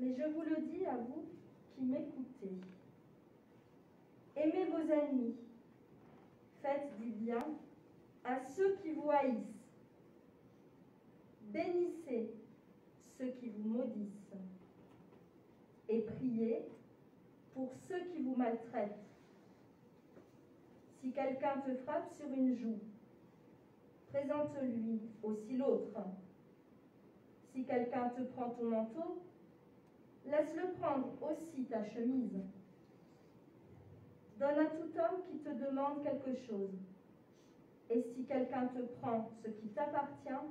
mais je vous le dis à vous qui m'écoutez. Aimez vos ennemis, faites du bien à ceux qui vous haïssent, bénissez ceux qui vous maudissent, et priez pour ceux qui vous maltraitent. Si quelqu'un te frappe sur une joue, présente-lui aussi l'autre. Si quelqu'un te prend ton manteau, laisse-le prendre aussi ta chemise. Donne à tout homme qui te demande quelque chose. Et si quelqu'un te prend ce qui t'appartient,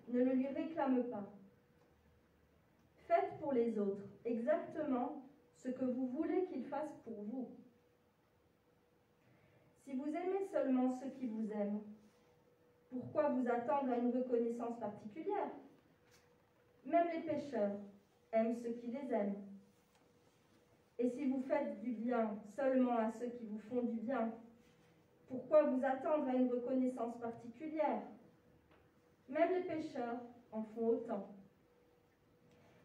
ne le lui réclame pas. Faites pour les autres exactement ce que vous voulez qu'ils fassent pour vous. Si vous aimez seulement ceux qui vous aiment, pourquoi vous attendre à une reconnaissance particulière? Même les pécheurs aiment ceux qui les aiment. Et si vous faites du bien seulement à ceux qui vous font du bien, pourquoi vous attendre à une reconnaissance particulière? Même les pécheurs en font autant.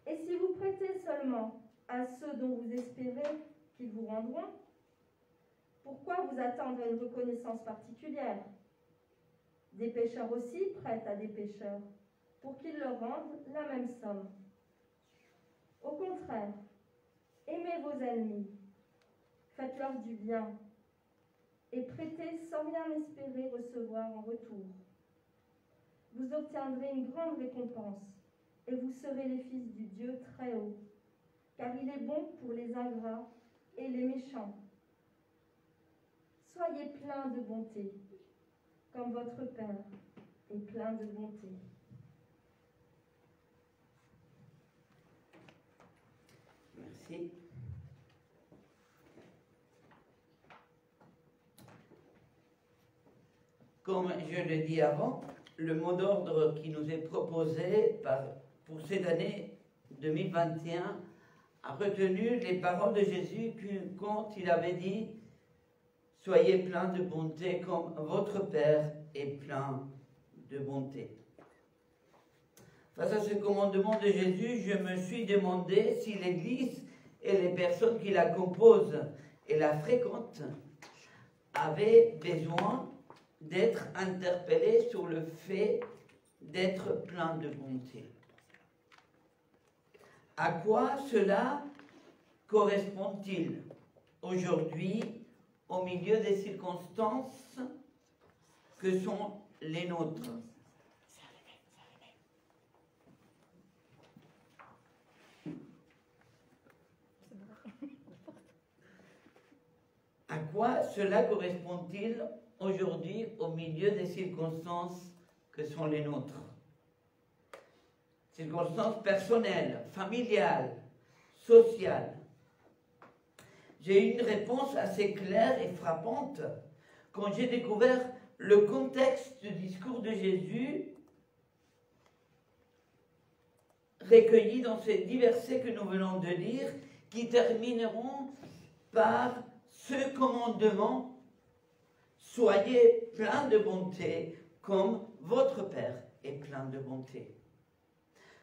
Et si vous prêtez seulement à ceux dont vous espérez qu'ils vous rendront, pourquoi vous attendre à une reconnaissance particulière? Des pécheurs aussi prêtent à des pécheurs pour qu'ils leur rendent la même somme. Au contraire, aimez vos ennemis, faites-leur du bien et prêtez sans rien espérer recevoir en retour. Vous obtiendrez une grande récompense et vous serez les fils du Dieu très haut, car il est bon pour les ingrats et les méchants. Soyez pleins de bonté, comme votre Père est plein de bonté. Merci. Comme je l'ai dit avant, le mot d'ordre qui nous est proposé pour cette année 2021 a retenu les paroles de Jésus quand il avait dit « Soyez pleins de bonté comme votre Père est plein de bonté ». Face à ce commandement de Jésus, je me suis demandé si l'Église et les personnes qui la composent et la fréquentent avaient besoin d'être interpellés sur le fait d'être plein de bonté. À quoi cela correspond-il aujourd'hui au milieu des circonstances que sont les nôtres? À quoi cela correspond-il aujourd'hui au milieu des circonstances que sont les nôtres? Circonstances personnelles, familiales, sociales. J'ai eu une réponse assez claire et frappante quand j'ai découvert le contexte du discours de Jésus recueilli dans ces divers versets que nous venons de lire, qui termineront par ce commandement: soyez pleins de bonté comme votre Père est plein de bonté.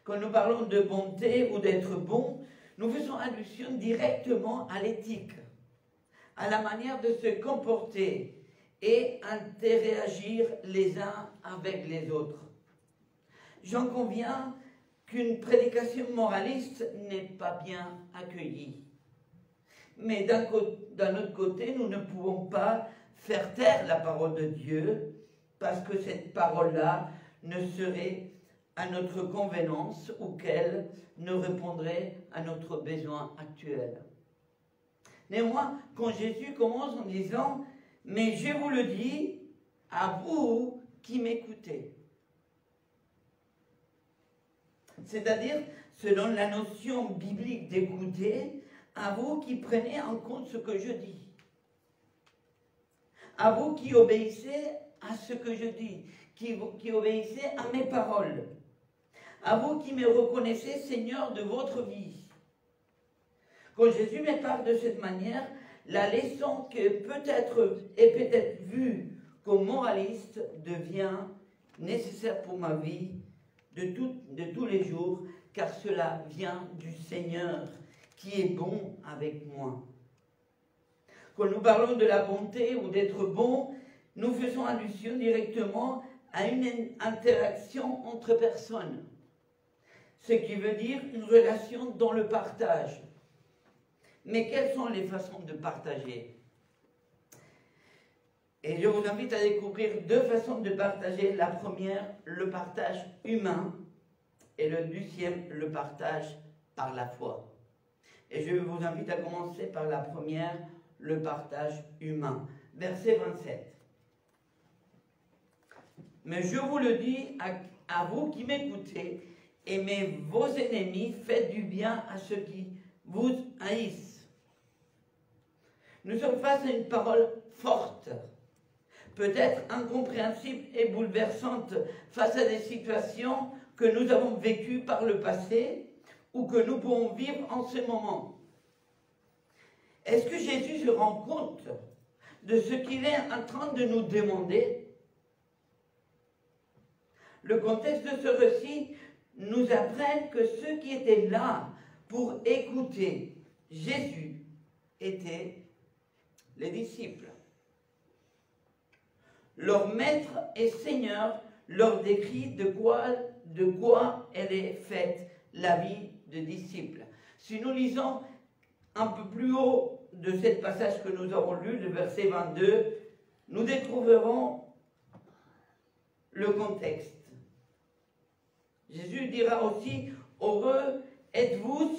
Quand nous parlons de bonté ou d'être bon, nous faisons allusion directement à l'éthique, à la manière de se comporter et interagir les uns avec les autres. J'en conviens qu'une prédication moraliste n'est pas bien accueillie. Mais d'un autre côté, nous ne pouvons pas faire taire la parole de Dieu, parce que cette parole-là ne serait à notre convenance ou qu'elle ne répondrait à notre besoin actuel. Néanmoins, quand Jésus commence en disant « Mais je vous le dis, à vous qui m'écoutez », c'est-à-dire, selon la notion biblique d'écouter, à vous qui prenez en compte ce que je dis, à vous qui obéissez à ce que je dis, qui obéissez à mes paroles, à vous qui me reconnaissez Seigneur de votre vie. Quand Jésus me parle de cette manière, la leçon qui est peut-être vue comme moraliste devient nécessaire pour ma vie de tous les jours, car cela vient du Seigneur qui est bon avec moi. Quand nous parlons de la bonté ou d'être bon, nous faisons allusion directement à une interaction entre personnes, ce qui veut dire une relation dans le partage. Mais quelles sont les façons de partager? Et je vous invite à découvrir deux façons de partager. La première, le partage humain, et le deuxième, le partage par la foi. Et je vous invite à commencer par la première, le partage humain. Verset 27. Mais je vous le dis à vous qui m'écoutez, aimez vos ennemis, faites du bien à ceux qui vous haïssent. Nous sommes face à une parole forte, peut-être incompréhensible et bouleversante face à des situations que nous avons vécues par le passé ou que nous pouvons vivre en ce moment. Est-ce que Jésus se rend compte de ce qu'il est en train de nous demander? Le contexte de ce récit nous apprend que ceux qui étaient là pour écouter Jésus étaient les disciples. Leur maître et Seigneur leur décrit de quoi elle est faite la vie de disciple. Si nous lisons un peu plus haut de ce passage que nous avons lu, le verset 22, nous découvrirons le contexte. Jésus dira aussi, « Heureux êtes-vous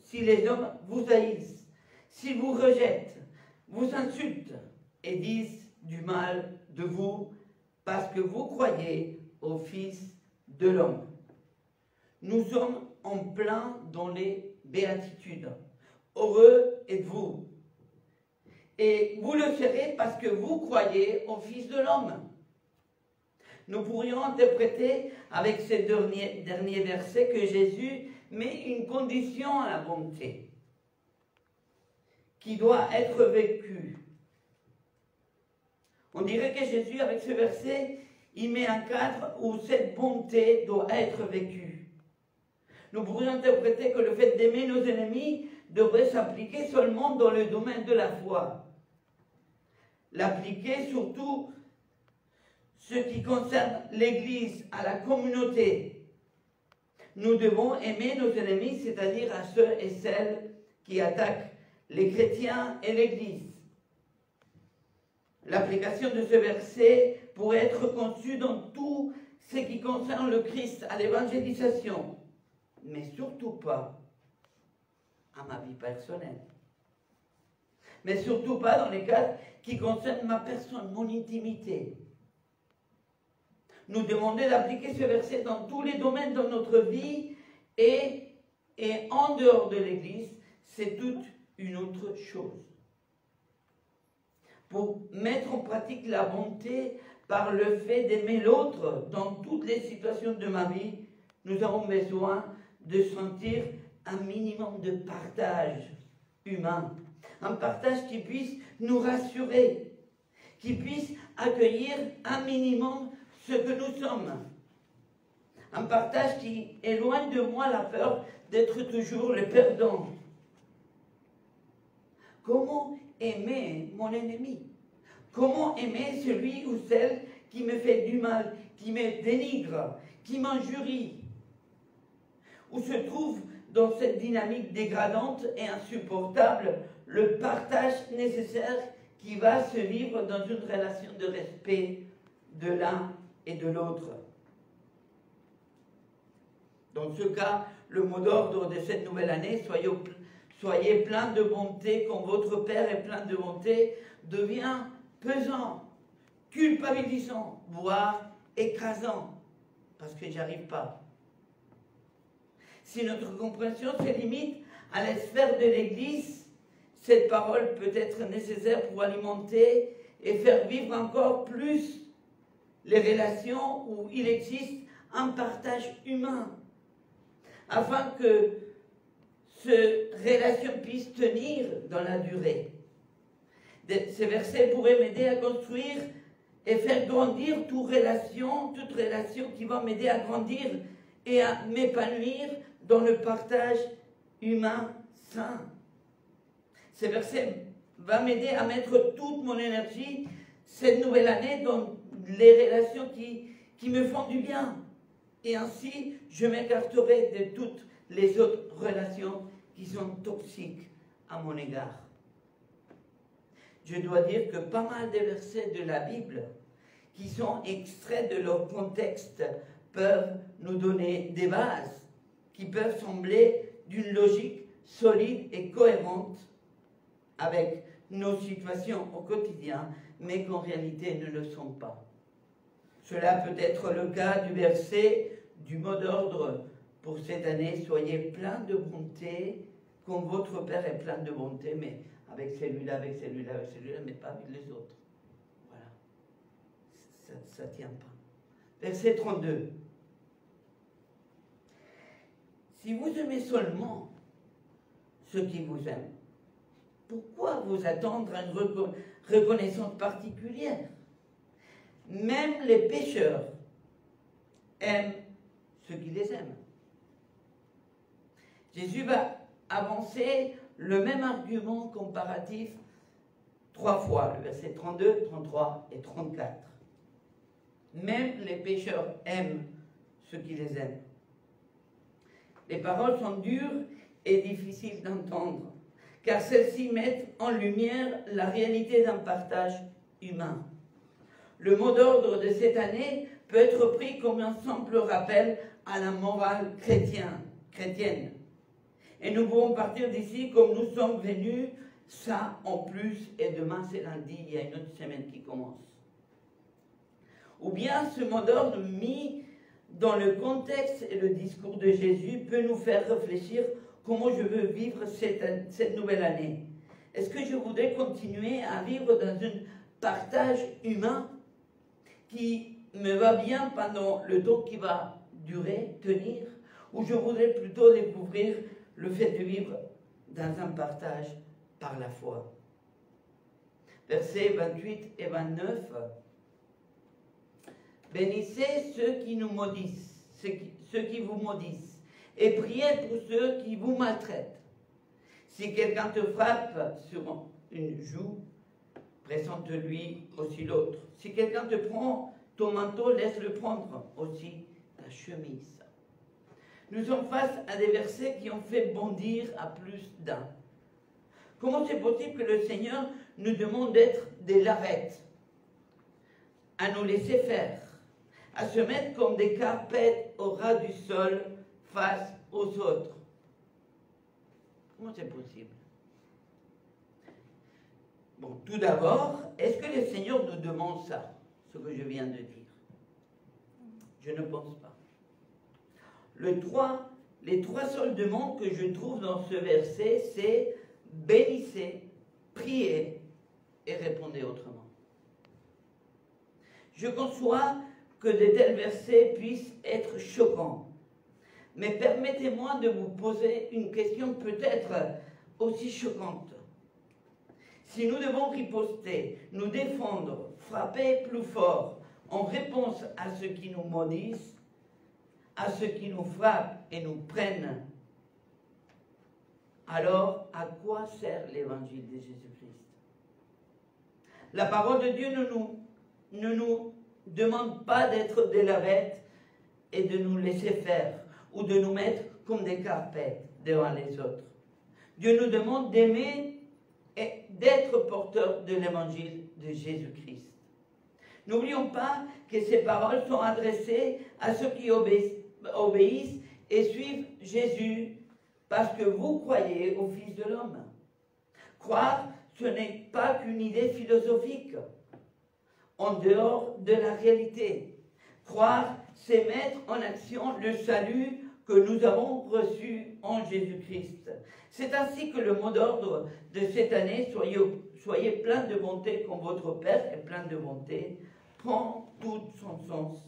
si les hommes vous haïssent, s'ils vous rejettent, vous insultent et disent du mal de vous, parce que vous croyez au Fils de l'homme. » Nous sommes en plein dans les béatitudes. Heureux êtes-vous. Et vous le serez parce que vous croyez au Fils de l'homme. Nous pourrions interpréter avec ces derniers versets que Jésus met une condition à la bonté qui doit être vécue. On dirait que Jésus, avec ce verset, il met un cadre où cette bonté doit être vécue. Nous pourrions interpréter que le fait d'aimer nos ennemis devrait s'appliquer seulement dans le domaine de la foi. L'appliquer surtout ce qui concerne l'Église, à la communauté. Nous devons aimer nos ennemis, c'est-à-dire à ceux et celles qui attaquent les chrétiens et l'Église. L'application de ce verset pourrait être conçue dans tout ce qui concerne le Christ, à l'évangélisation, mais surtout pas à ma vie personnelle. Mais surtout pas dans les cas qui concernent ma personne, mon intimité. Nous demandons d'appliquer ce verset dans tous les domaines de notre vie et en dehors de l'Église, c'est toute une autre chose. Pour mettre en pratique la bonté par le fait d'aimer l'autre dans toutes les situations de ma vie, nous avons besoin de sentir un minimum de partage humain. Un partage qui puisse nous rassurer, qui puisse accueillir un minimum ce que nous sommes. Un partage qui éloigne de moi la peur d'être toujours le perdant. Comment aimer mon ennemi? Comment aimer celui ou celle qui me fait du mal, qui me dénigre, qui m'injurie? Où se trouve dans cette dynamique dégradante et insupportable le partage nécessaire qui va se vivre dans une relation de respect de l'un et de l'autre? Dans ce cas, le mot d'ordre de cette nouvelle année, soyez plein de bonté, comme votre Père est plein de bonté, devient pesant, culpabilisant, voire écrasant, parce que j'y arrive pas. Si notre compréhension se limite à la sphère de l'Église, cette parole peut être nécessaire pour alimenter et faire vivre encore plus les relations où il existe un partage humain, afin que ces relations puissent tenir dans la durée. Ces versets pourraient m'aider à construire et faire grandir toute relation qui va m'aider à grandir et à m'épanouir dans le partage humain sain. Ce verset va m'aider à mettre toute mon énergie cette nouvelle année dans les relations qui me font du bien. Et ainsi, je m'écarterai de toutes les autres relations qui sont toxiques à mon égard. Je dois dire que pas mal de versets de la Bible qui sont extraits de leur contexte peuvent nous donner des bases qui peuvent sembler d'une logique solide et cohérente avec nos situations au quotidien, mais qu'en réalité ne le sont pas. Cela peut être le cas du verset du mot d'ordre pour cette année. Soyez pleins de bonté, comme votre Père est plein de bonté, mais avec celui-là, avec celui-là, avec celui-là, mais pas avec les autres. Voilà. Ça ne tient pas. Verset 32. Si vous aimez seulement ceux qui vous aiment, pourquoi vous attendre à une reconnaissance particulière? Même les pécheurs aiment ceux qui les aiment. Jésus va avancer le même argument comparatif 3 fois, le verset 32, 33 et 34. Même les pécheurs aiment ceux qui les aiment. Les paroles sont dures et difficiles d'entendre, car celles-ci mettent en lumière la réalité d'un partage humain. Le mot d'ordre de cette année peut être pris comme un simple rappel à la morale chrétienne. Et nous pouvons partir d'ici comme nous sommes venus, ça en plus, et demain c'est lundi, il y a une autre semaine qui commence. Ou bien ce mot d'ordre mis dans le contexte et le discours de Jésus peut nous faire réfléchir comment je veux vivre cette nouvelle année. Est-ce que je voudrais continuer à vivre dans un partage humain qui me va bien pendant le temps qui va durer, tenir, ou je voudrais plutôt découvrir le fait de vivre dans un partage par la foi. Versets 28 et 29. Bénissez ceux qui nous maudissent, ceux qui vous maudissent, et priez pour ceux qui vous maltraitent. Si quelqu'un te frappe sur une joue, présente-lui aussi l'autre. Si quelqu'un te prend ton manteau, laisse-le prendre aussi ta chemise. Nous sommes face à des versets qui ont fait bondir à plus d'un. Comment c'est possible que le Seigneur nous demande d'être des lavettes, à nous laisser faire, à se mettre comme des carpettes au ras du sol face aux autres? Comment c'est possible? Bon, tout d'abord, est-ce que le Seigneur nous demande ça, ce que je viens de dire? Je ne pense pas. Les trois seules demandes que je trouve dans ce verset, c'est bénissez, priez et répondez autrement. Je conçois que de tels versets puissent être choquants, mais permettez-moi de vous poser une question peut-être aussi choquante. Si nous devons riposter, nous défendre, frapper plus fort en réponse à ceux qui nous maudissent, à ceux qui nous frappent et nous prennent, alors à quoi sert l'évangile de Jésus-Christ? La parole de Dieu ne nous demande pas d'être des lavettes et de nous laisser faire ou de nous mettre comme des carpettes devant les autres. Dieu nous demande d'aimer et d'être porteurs de l'évangile de Jésus-Christ. N'oublions pas que ces paroles sont adressées à ceux qui obéissent et suivent Jésus parce que vous croyez au Fils de l'homme. Croire, ce n'est pas qu'une idée philosophique en dehors de la réalité. Croire, c'est mettre en action le salut que nous avons reçu en Jésus-Christ. C'est ainsi que le mot d'ordre de cette année, soyez plein de bonté comme votre Père est plein de bonté, prend tout son sens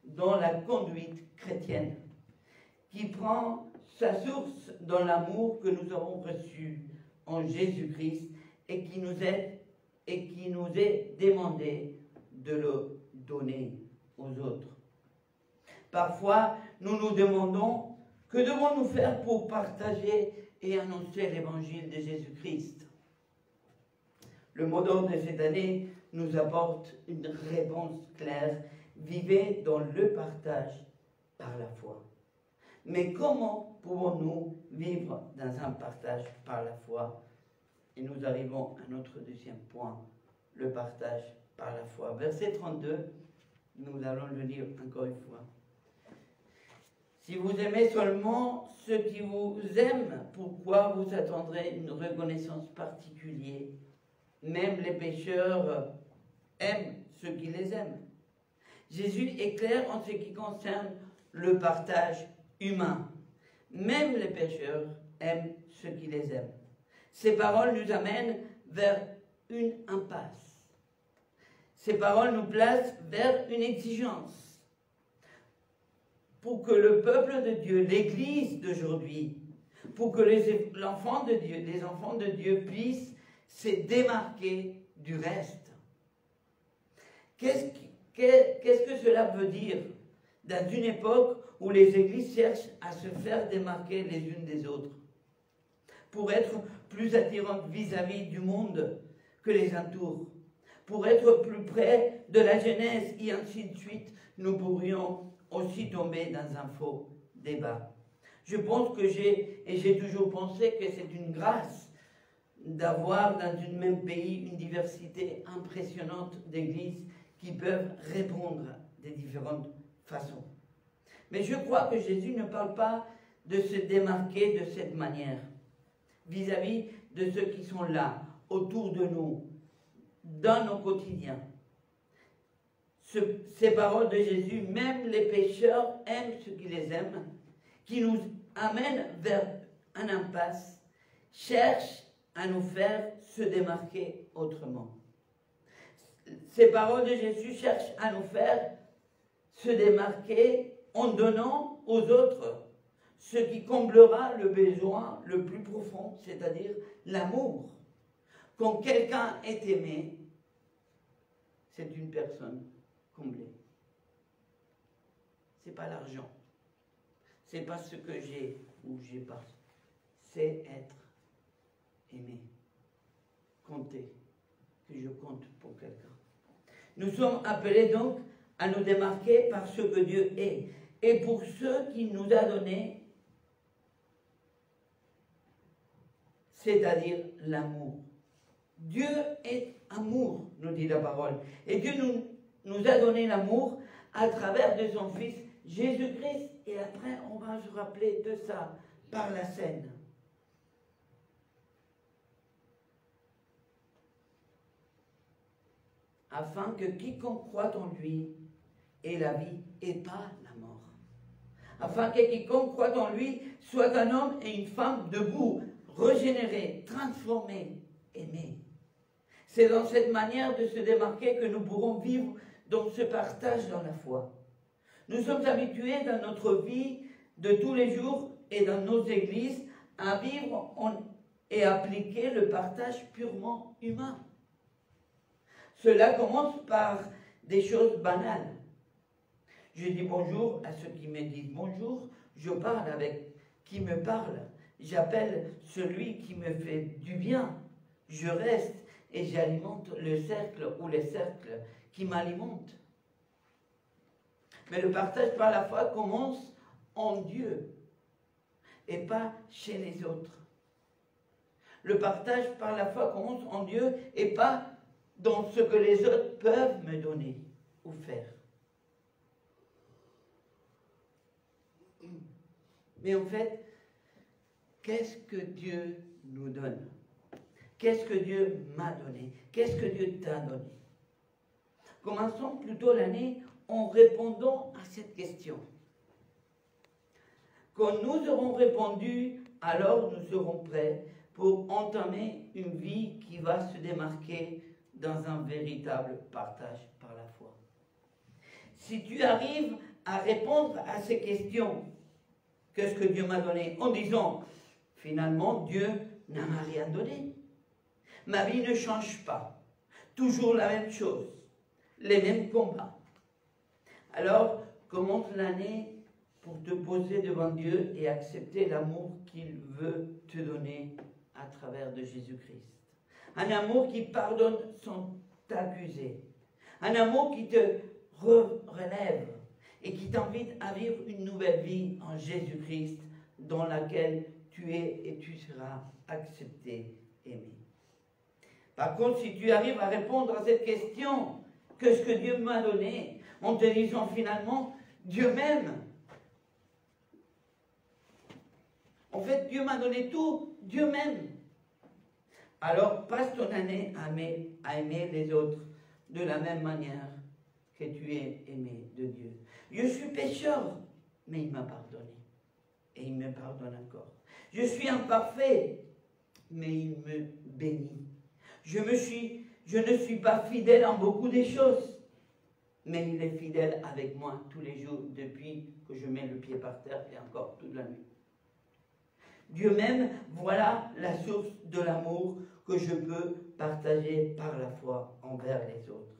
dans la conduite chrétienne, qui prend sa source dans l'amour que nous avons reçu en Jésus-Christ et qui nous est demandé de le donner aux autres. Parfois, nous nous demandons que devons-nous faire pour partager et annoncer l'évangile de Jésus-Christ. Le mot d'ordre de cette année nous apporte une réponse claire. Vivez dans le partage par la foi. Mais comment pouvons-nous vivre dans un partage par la foi? Et nous arrivons à notre deuxième point, le partage par la foi. Verset 32, nous allons le lire encore une fois. Si vous aimez seulement ceux qui vous aiment, pourquoi vous attendrez une reconnaissance particulière? Même les pécheurs aiment ceux qui les aiment. Jésus est clair en ce qui concerne le partage humain. Même les pécheurs aiment ceux qui les aiment. Ces paroles nous amènent vers une impasse. Ces paroles nous placent vers une exigence. Pour que le peuple de Dieu, l'Église d'aujourd'hui, pour que les enfants de Dieu puissent se démarquer du reste. Qu'est-ce que cela veut dire dans une époque où les églises cherchent à se faire démarquer les unes des autres, pour être plus attirantes vis-à-vis du monde que les entoure, pour être plus près de la Genèse, et ainsi de suite, nous pourrions aussi tomber dans un faux débat. Je pense que j'ai toujours pensé que c'est une grâce d'avoir dans un même pays une diversité impressionnante d'églises qui peuvent répondre de différentes façons. Mais je crois que Jésus ne parle pas de se démarquer de cette manière vis-à-vis de ceux qui sont là, autour de nous, dans nos quotidiens. Ces paroles de Jésus, même les pécheurs aiment ceux qui les aiment, qui nous amènent vers un impasse, cherchent à nous faire se démarquer autrement. Ces paroles de Jésus cherchent à nous faire se démarquer en donnant aux autres ce qui comblera le besoin le plus profond, c'est-à-dire l'amour. Quand quelqu'un est aimé, c'est une personne comblée. Ce n'est pas l'argent, ce n'est pas ce que j'ai ou j'ai pas, c'est être aimé, compter, que je compte pour quelqu'un. Nous sommes appelés donc à nous démarquer par ce que Dieu est et pour ce qu'il nous a donné, c'est-à-dire l'amour. Dieu est amour, nous dit la parole. Et Dieu nous a donné l'amour à travers de son Fils Jésus-Christ. Et après, on va se rappeler de ça par la scène. Afin que quiconque croit en lui ait la vie et pas la mort. Afin que quiconque croit en lui soit un homme et une femme debout, régénérés, transformés, aimés. C'est dans cette manière de se démarquer que nous pourrons vivre dans ce partage dans la foi. Nous sommes habitués dans notre vie de tous les jours et dans nos églises à vivre et appliquer le partage purement humain. Cela commence par des choses banales. Je dis bonjour à ceux qui me disent bonjour, je parle avec qui me parle, j'appelle celui qui me fait du bien, je reste et j'alimente le cercle ou les cercles qui m'alimentent. Mais le partage par la foi commence en Dieu et pas chez les autres. Le partage par la foi commence en Dieu et pas dans ce que les autres peuvent me donner ou faire. Mais en fait, qu'est-ce que Dieu nous donne? Qu'est-ce que Dieu m'a donné? Qu'est-ce que Dieu t'a donné? Commençons plutôt l'année en répondant à cette question. Quand nous aurons répondu, alors nous serons prêts pour entamer une vie qui va se démarquer dans un véritable partage par la foi. Si tu arrives à répondre à ces questions, qu'est-ce que Dieu m'a donné, en disant, finalement, Dieu n'a rien donné. Ma vie ne change pas. Toujours la même chose. Les mêmes combats. Alors, commence l'année pour te poser devant Dieu et accepter l'amour qu'il veut te donner à travers de Jésus-Christ. Un amour qui pardonne sans t'accuser. Un amour qui te relève et qui t'invite à vivre une nouvelle vie en Jésus-Christ dans laquelle tu es et tu seras accepté, aimé. Par contre, si tu arrives à répondre à cette question, qu'est-ce que Dieu m'a donné, en te disant finalement, Dieu m'aime. En fait, Dieu m'a donné tout, Dieu m'aime. Alors, passe ton année à aimer les autres de la même manière que tu es aimé de Dieu. Je suis pécheur, mais il m'a pardonné. Et il me pardonne encore. Je suis imparfait, mais il me bénit. Je ne suis pas fidèle en beaucoup des choses, mais il est fidèle avec moi tous les jours depuis que je mets le pied par terre et encore toute la nuit. Dieu m'aime, voilà la source de l'amour que je peux partager par la foi envers les autres.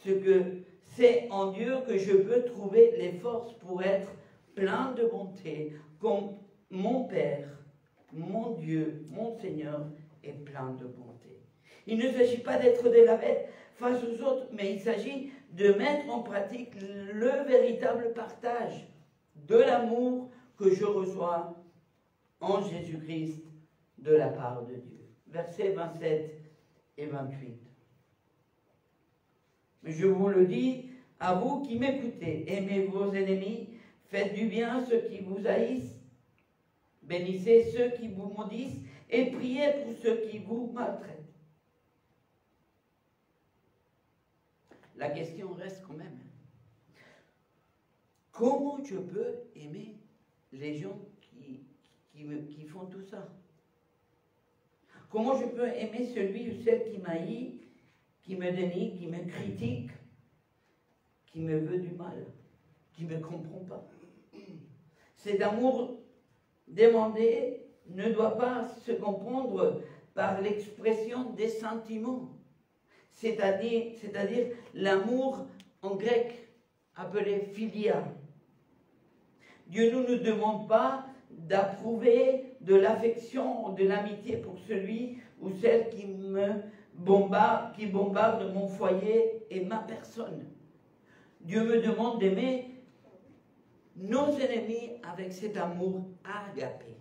Ce que c'est en Dieu que je peux trouver les forces pour être plein de bonté, comme mon Père, mon Dieu, mon Seigneur est plein de bonté. Il ne s'agit pas d'être des lavettes face aux autres, mais il s'agit de mettre en pratique le véritable partage de l'amour que je reçois en Jésus-Christ de la part de Dieu. Versets 27 et 28. Mais je vous le dis, à vous qui m'écoutez, aimez vos ennemis, faites du bien à ceux qui vous haïssent, bénissez ceux qui vous maudissent et priez pour ceux qui vous maltraitent. La question reste quand même. Comment je peux aimer les gens qui font tout ça? Comment je peux aimer celui ou celle qui m'haït, qui me dénie, qui me critique, qui me veut du mal, qui ne me comprend pas? Cet amour demandé ne doit pas se comprendre par l'expression des sentiments, c'est-à-dire l'amour en grec appelé philia. Dieu ne nous demande pas d'approuver de l'affection, de l'amitié pour celui ou celle qui bombarde mon foyer et ma personne. Dieu me demande d'aimer nos ennemis avec cet amour agapé,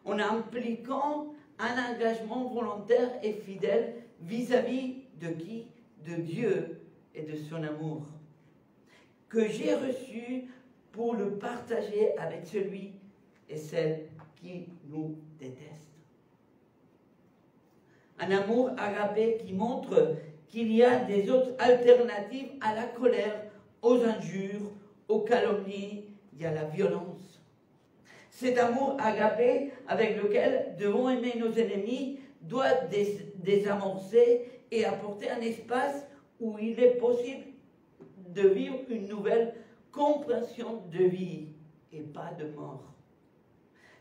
en impliquant un engagement volontaire et fidèle vis-à-vis de qui? De Dieu et de son amour, que j'ai reçu pour le partager avec celui et celle qui nous détestent. Un amour agapé qui montre qu'il y a des autres alternatives à la colère, aux injures, aux calomnies et à la violence. Cet amour agapé avec lequel devons aimer nos ennemis doit désamorcer et apporter un espace où il est possible de vivre une nouvelle compréhension de vie et pas de mort.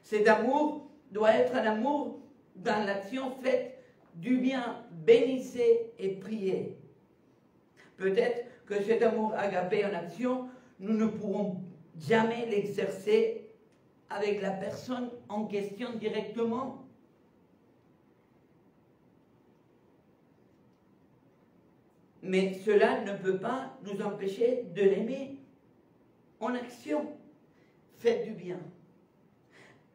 Cet amour doit être un amour dans l'action faite du bien, bénissez et priez. Peut-être que cet amour agapé en action, nous ne pourrons jamais l'exercer avec la personne en question directement. Mais cela ne peut pas nous empêcher de l'aimer en action. Faites du bien.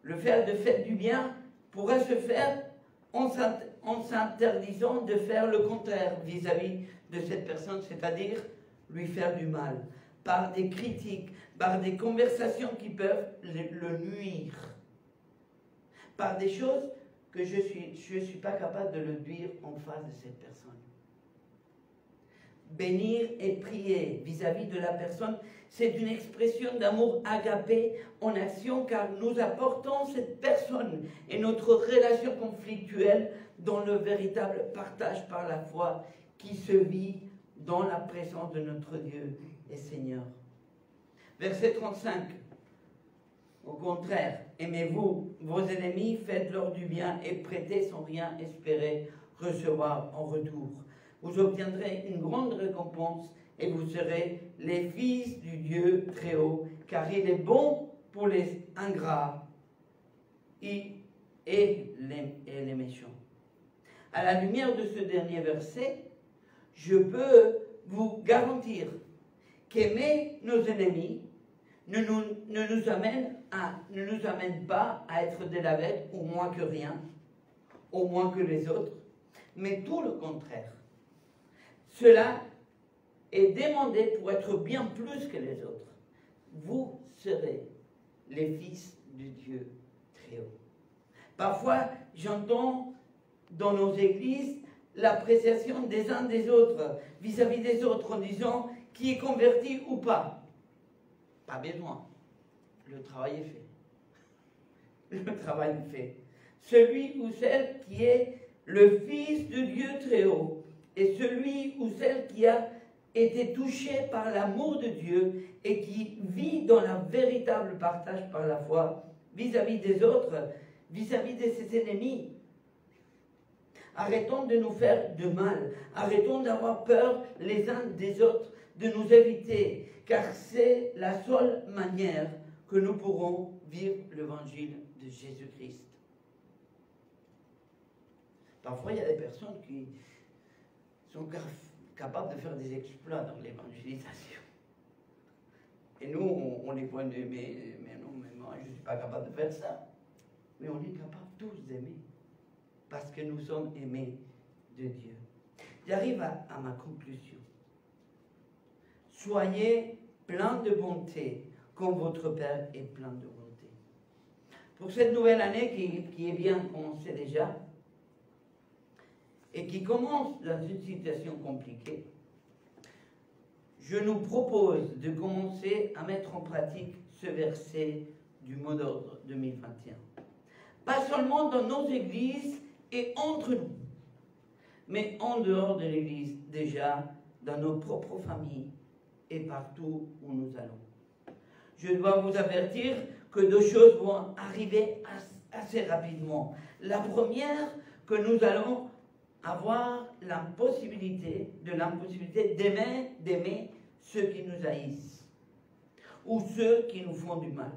Le faire de faites du bien pourra se faire en s'interdisant de faire le contraire vis-à-vis de cette personne, c'est-à-dire lui faire du mal, par des critiques, par des conversations qui peuvent le nuire, par des choses que je suis pas capable de le dire en face de cette personne. Bénir et prier vis-à-vis de la personne, c'est une expression d'amour agapé en action, car nous apportons cette personne et notre relation conflictuelle dans le véritable partage par la foi qui se vit dans la présence de notre Dieu et Seigneur. Verset 35. Au contraire, aimez-vous vos ennemis, faites-leur du bien et prêtez sans rien espérer recevoir en retour. Vous obtiendrez une grande récompense et vous serez les fils du Dieu très haut, car il est bon pour les ingrats et les méchants. À la lumière de ce dernier verset, je peux vous garantir qu'aimer nos ennemis ne nous amène pas à être des lavettes ou moins que rien, au moins que les autres, mais tout le contraire. Cela est demandé pour être bien plus que les autres. Vous serez les fils du Dieu très haut. Parfois, j'entends dans nos églises l'appréciation des uns des autres vis-à-vis des autres en disant qui est converti ou pas. Pas besoin. Le travail est fait. Le travail est fait. Celui ou celle qui est le Fils de Dieu très haut et celui ou celle qui a été touché par l'amour de Dieu et qui vit dans le véritable partage par la foi vis-à-vis des autres, vis-à-vis de ses ennemis. Arrêtons de nous faire de mal. Arrêtons d'avoir peur les uns des autres, de nous éviter, car c'est la seule manière que nous pourrons vivre l'évangile de Jésus-Christ. Parfois, il y a des personnes qui sont capables de faire des exploits dans l'évangélisation. Et nous, on les pointe de mais non, mais moi, je ne suis pas capable de faire ça. Mais on est capable tous d'aimer. Parce que nous sommes aimés de Dieu. J'arrive à ma conclusion. Soyez pleins de bonté, comme votre Père est plein de bonté. Pour cette nouvelle année qui est bien commencée déjà, et qui commence dans une situation compliquée, je nous propose de commencer à mettre en pratique ce verset du mot d'ordre 2021. Pas seulement dans nos églises et entre nous, mais en dehors de l'église, déjà dans nos propres familles et partout où nous allons. Je dois vous avertir que deux choses vont arriver assez rapidement. La première, que nous allons avoir l'impossibilité d'aimer ceux qui nous haïssent ou ceux qui nous font du mal.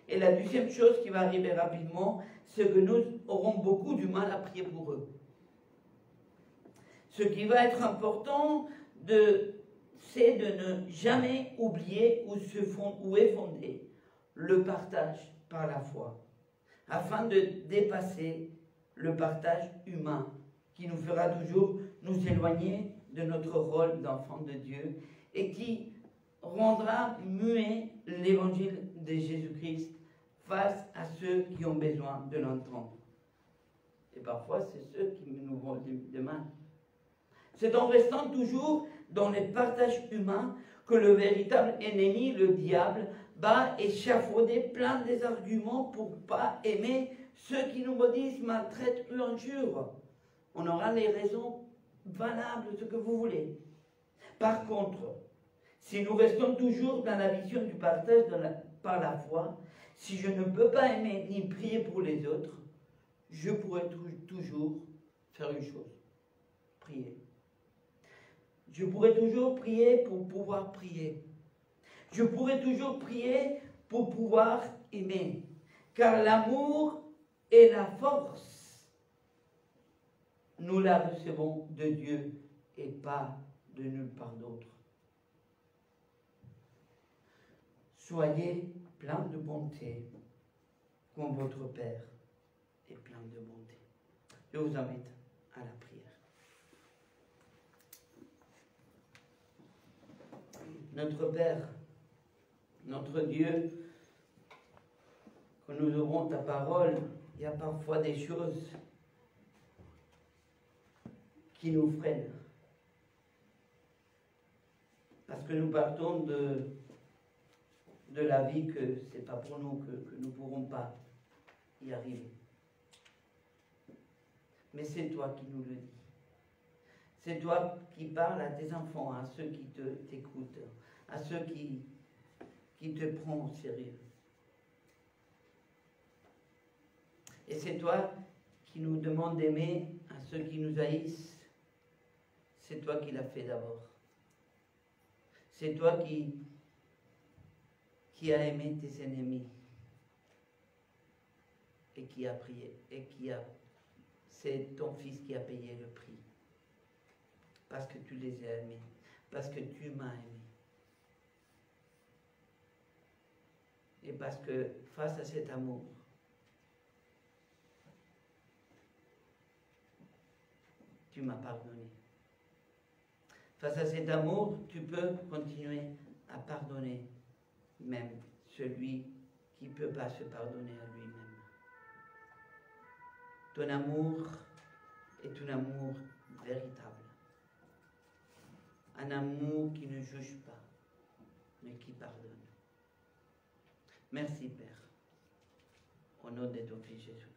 Et la deuxième chose qui va arriver rapidement, c'est que nous aurons beaucoup du mal à prier pour eux. Ce qui va être important, c'est de ne jamais oublier où est fondé le partage par la foi, afin de dépasser le partage humain qui nous fera toujours nous éloigner de notre rôle d'enfant de Dieu et qui rendra muet l'évangile de Jésus-Christ face à ceux qui ont besoin de l'entendre. Et parfois, c'est ceux qui nous vont de mal. C'est en restant toujours dans les partages humains que le véritable ennemi, le diable, va échafauder plein des arguments pour ne pas aimer ceux qui nous maudissent, maltraitent ou injurent. On aura les raisons valables, ce que vous voulez. Par contre, si nous restons toujours dans la vision du partage par la foi, si je ne peux pas aimer ni prier pour les autres, je pourrai toujours faire une chose, prier. Je pourrai toujours prier pour pouvoir prier. Je pourrai toujours prier pour pouvoir aimer. Car l'amour et la force, nous la recevons de Dieu et pas de nulle part d'autre. Soyez plein de bonté, comme votre Père est plein de bonté. Je vous invite à la prière. Notre Père, notre Dieu, quand nous ouvrons ta parole, il y a parfois des choses qui nous freinent. Parce que nous partons de la vie que ce n'est pas pour nous, que nous ne pourrons pas y arriver. Mais c'est toi qui nous le dis. C'est toi qui parles à tes enfants, à ceux qui t'écoutent, à ceux qui te prennent au sérieux. Et c'est toi qui nous demandes d'aimer à ceux qui nous haïssent. C'est toi qui l'as fait d'abord. C'est toi qui as aimé tes ennemis et qui a prié c'est ton fils qui a payé le prix parce que tu les as aimés, parce que tu m'as aimé et parce que face à cet amour tu m'as pardonné. Face à cet amour, tu peux continuer à pardonner même celui qui ne peut pas se pardonner à lui-même. Ton amour est un amour véritable. Un amour qui ne juge pas, mais qui pardonne. Merci Père, au nom de ton Fils Jésus.